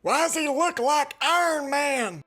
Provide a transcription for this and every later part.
Why does he look like Iron Man?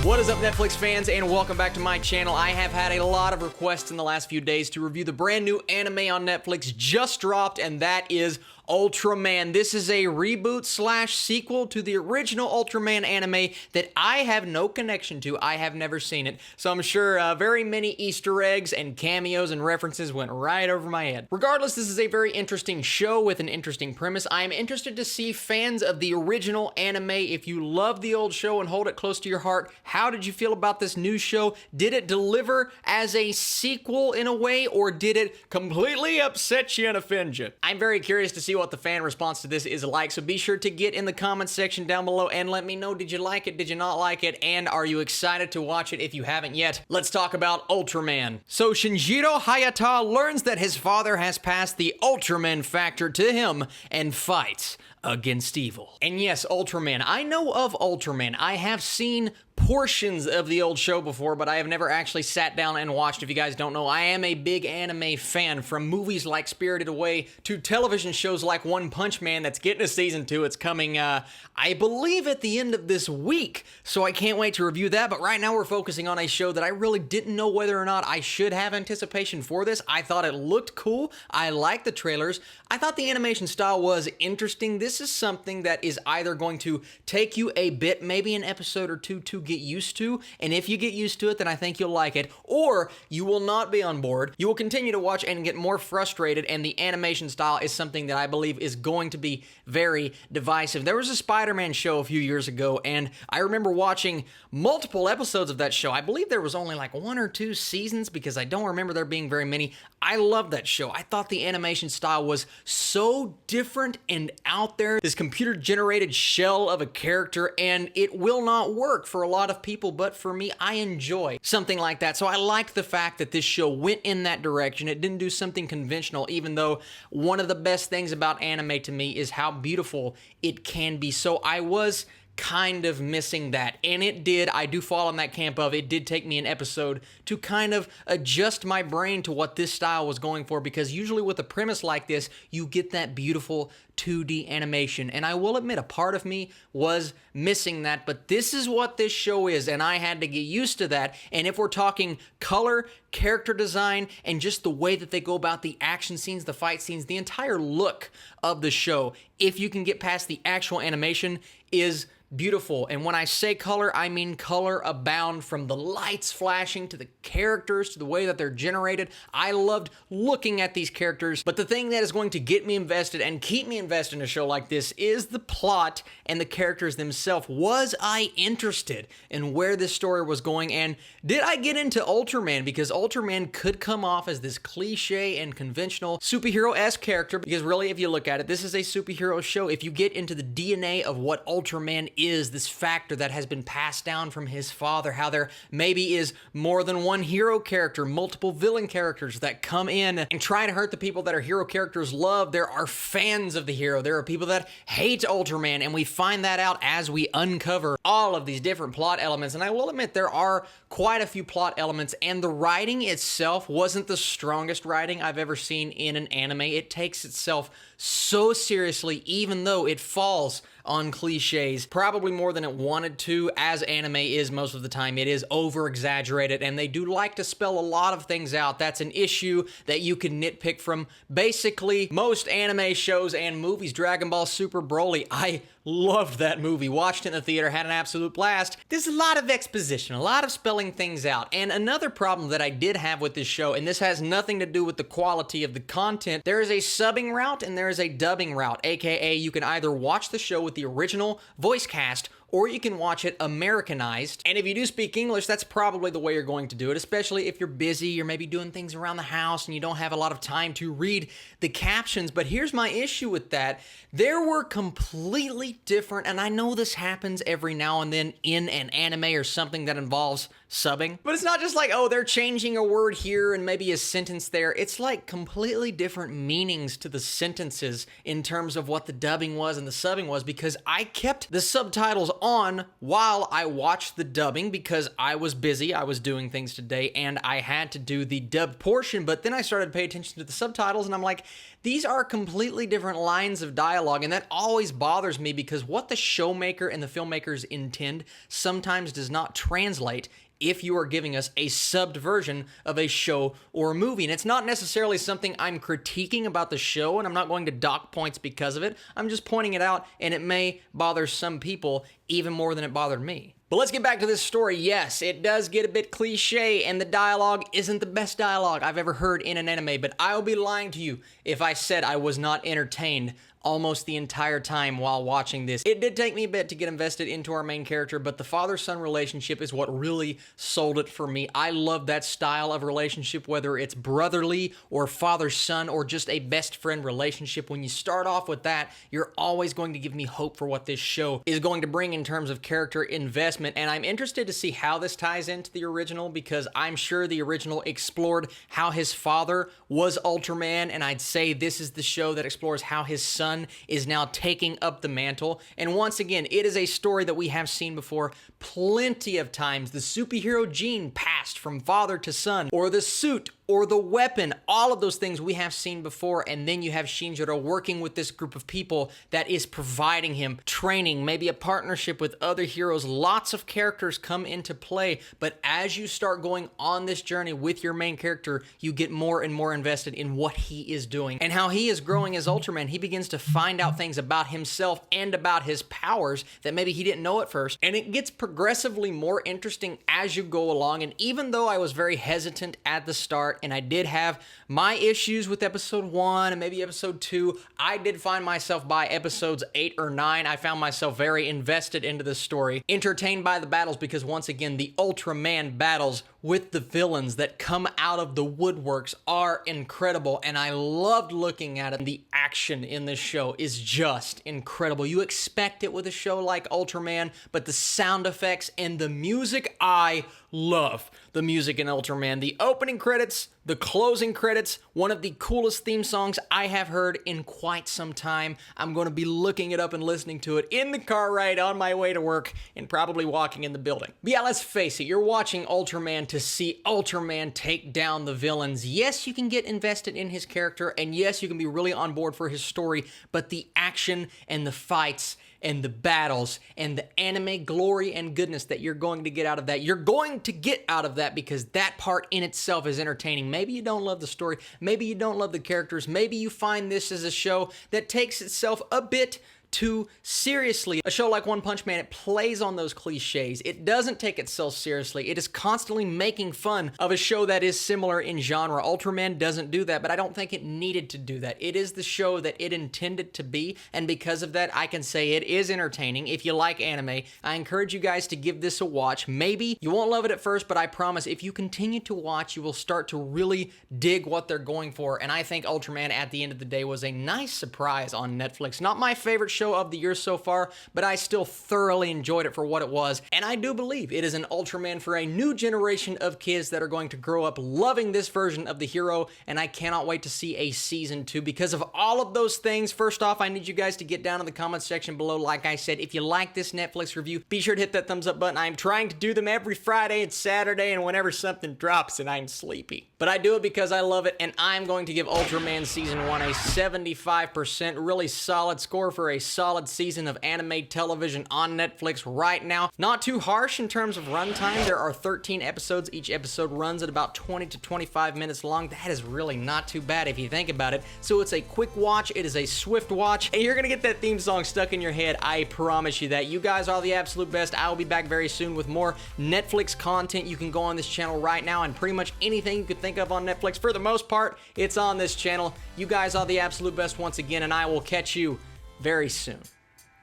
What is up, Netflix fans, and welcome back to my channel. I have had a lot of requests in the last few days to review the brand new anime on Netflix just dropped, and that is Ultraman. This is a reboot slash sequel to the original Ultraman anime that I have no connection to. I have never seen it, so I'm sure very many Easter eggs and cameos and references went right over my head. Regardless, this is a very interesting show with an interesting premise. I am interested to see fans of the original anime. If you love the old show and hold it close to your heart, how did you feel about this new show? Did it deliver as a sequel in a way, or did it completely upset you and offend you? I'm very curious to see what the fan response to this is like, so be sure to get in the comments section down below and let me know, did you like it, did you not like it, and are you excited to watch it if you haven't yet? Let's talk about Ultraman. So Shinjiro Hayata learns that his father has passed the Ultraman factor to him and fights against evil. And yes, Ultraman. I know of Ultraman. I have seen portions of the old show before, but I have never actually sat down and watched. If you guys don't know, I am a big anime fan, from movies like Spirited Away to television shows like One Punch Man that's getting a season 2. It's coming, I believe, at the end of this week, so I can't wait to review that. But right now we're focusing on a show that I really didn't know whether or not I should have anticipation for this. I thought it looked cool. I liked the trailers. I thought the animation style was interesting. This is something that is either going to take you a bit, maybe an episode or two, to get used to, and if you get used to it, then I think you'll like it, or you will not be on board. You will continue to watch and get more frustrated, and the animation style is something that I believe is going to be very divisive. There was a Spider-Man show a few years ago, and I remember watching multiple episodes of that show. I believe there was only like 1 or 2 seasons, because I don't remember there being very many. I loved that show. I thought the animation style was so different and out there, this computer-generated shell of a character, and it will not work for a lot of people, but for me, I enjoy something like that. So I liked the fact that this show went in that direction. It didn't do something conventional, even though one of the best things about anime to me is how beautiful it can be. So I was kind of missing that, and it did. I do fall in that camp of it did take me an episode to kind of adjust my brain to what this style was going for, because usually with a premise like this, you get that beautiful 2D animation, and I will admit a part of me was missing that, but this is what this show is, and I had to get used to that. And if we're talking color, character design, and just the way that they go about the action scenes, the fight scenes, the entire look of the show, if you can get past the actual animation, is beautiful. And when I say color, I mean color abound, from the lights flashing to the characters to the way that they're generated. I loved looking at these characters, but the thing that is going to get me invested and keep me invested in a show like this is the plot and the characters themselves. Was I interested in where this story was going, and did I get into Ultraman? Because Ultraman could come off as this cliche and conventional superhero-esque character, because really, if you look at it, this is a superhero show. If you get into the DNA of what Ultraman is, this factor that has been passed down from his father, how there maybe is more than one hero character, multiple villain characters that come in and try to hurt the people that our hero characters love. There are fans of the hero. There are people that hate Ultraman, and we find that out as we uncover all of these different plot elements. And I will admit, there are quite a few plot elements, and the writing itself wasn't the strongest writing I've ever seen in an anime. It takes itself so seriously, even though it falls on cliches, probably more than it wanted to, as anime is most of the time. It is over-exaggerated, and they do like to spell a lot of things out. That's an issue that you can nitpick from basically most anime shows and movies. Dragon Ball Super Broly, I loved that movie. Watched it in the theater, had an absolute blast. There's a lot of exposition, a lot of spelling things out. And another problem that I did have with this show, and this has nothing to do with the quality of the content, there is a subbing route and there is a dubbing route, aka you can either watch the show with the original voice cast, or you can watch it Americanized. And if you do speak English, that's probably the way you're going to do it, especially if you're busy, you're maybe doing things around the house and you don't have a lot of time to read the captions. But here's my issue with that. There were completely different, and I know this happens every now and then in an anime or something that involves subbing, but it's not just like, oh, they're changing a word here and maybe a sentence there. It's like completely different meanings to the sentences in terms of what the dubbing was and the subbing was, because I kept the subtitles on while I watched the dubbing because I was busy, I was doing things today, and I had to do the dubbed portion, but then I started to pay attention to the subtitles, and I'm like, these are completely different lines of dialogue, and that always bothers me because what the showmaker and the filmmakers intend sometimes does not translate if you are giving us a subbed version of a show or a movie. And it's not necessarily something I'm critiquing about the show, and I'm not going to dock points because of it. I'm just pointing it out, and it may bother some people even more than it bothered me. But let's get back to this story. Yes, it does get a bit cliche, and the dialogue isn't the best dialogue I've ever heard in an anime, but I'll be lying to you if I said I was not entertained almost the entire time while watching this. It did take me a bit to get invested into our main character, but the father-son relationship is what really sold it for me. I love that style of relationship, whether it's brotherly or father-son or just a best friend relationship. When you start off with that, you're always going to give me hope for what this show is going to bring in terms of character investment, and I'm interested to see how this ties into the original because I'm sure the original explored how his father was Ultraman, and I'd say this is the show that explores how his son is now taking up the mantle. And once again, it is a story that we have seen before plenty of times. The superhero gene passed from father to son, or the suit, or the weapon, all of those things we have seen before, and then you have Shinjiro working with this group of people that is providing him training, maybe a partnership with other heroes. Lots of characters come into play, but as you start going on this journey with your main character, you get more and more invested in what he is doing and how he is growing as Ultraman. He begins to find out things about himself and about his powers that maybe he didn't know at first, and it gets progressively more interesting as you go along. And even though I was very hesitant at the start, and I did have my issues with episode 1 and maybe episode 2, I did find myself by episodes 8 or 9, I found myself very invested into the story, entertained by the battles, because once again, the Ultraman battles with the villains that come out of the woodworks are incredible, and I loved looking at it. The action in this show is just incredible. You expect it with a show like Ultraman, but the sound effects and the music, I love the music in Ultraman. The opening credits, the closing credits, one of the coolest theme songs I have heard in quite some time. I'm going to be looking it up and listening to it in the car ride on my way to work and probably walking in the building. But yeah, let's face it, you're watching Ultraman to see Ultraman take down the villains. Yes, you can get invested in his character, and yes, you can be really on board for his story, but the action and the fights and the battles and the anime glory and goodness that you're going to get out of that, you're going to get out of that because that part in itself is entertaining. Maybe you don't love the story, maybe you don't love the characters, maybe you find this as a show that takes itself a bit too seriously. A show like One Punch Man, it plays on those cliches. It doesn't take itself seriously. It is constantly making fun of a show that is similar in genre. Ultraman doesn't do that, but I don't think it needed to do that. It is the show that it intended to be, and because of that, I can say it is entertaining. If you like anime, I encourage you guys to give this a watch. Maybe you won't love it at first, but I promise if you continue to watch, you will start to really dig what they're going for, and I think Ultraman at the end of the day was a nice surprise on Netflix. Not my favorite show of the year so far, but I still thoroughly enjoyed it for what it was, and I do believe it is an Ultraman for a new generation of kids that are going to grow up loving this version of the hero, and I cannot wait to see a season 2 because of all of those things. First off, I need you guys to get down in the comments section below. Like I said, if you like this Netflix review, be sure to hit that thumbs up button. I'm trying to do them every Friday and Saturday and whenever something drops and I'm sleepy, but I do it because I love it, and I'm going to give Ultraman Season 1 a 75%, really solid score for a solid season of anime television on Netflix right now. Not too harsh in terms of runtime. There are 13 episodes. Each episode runs at about 20 to 25 minutes long. That is really not too bad if you think about it. So it's a quick watch. It is a swift watch, and you're gonna get that theme song stuck in your head. I promise you that. You guys are the absolute best. I will be back very soon with more Netflix content. You can go on this channel right now, and pretty much anything you could think of on Netflix, for the most part, it's on this channel. You guys are the absolute best once again, and I will catch you very soon.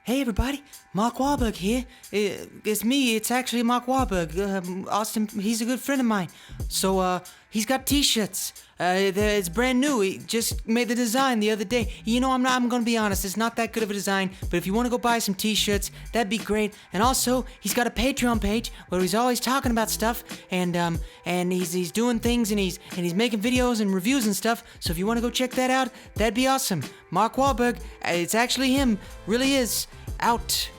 Hey everybody, Mark Wahlberg here. It's me, it's actually Mark Wahlberg. Austin, he's a good friend of mine. So, he's got t-shirts. It's brand new. He just made the design the other day. You know, I'm gonna be honest, it's not that good of a design, but if you wanna go buy some t-shirts, that'd be great. And also, he's got a Patreon page where he's always talking about stuff, and he's doing things, and he's making videos and reviews and stuff. So if you wanna go check that out, that'd be awesome. Mark Wahlberg, it's actually him, really is. Out.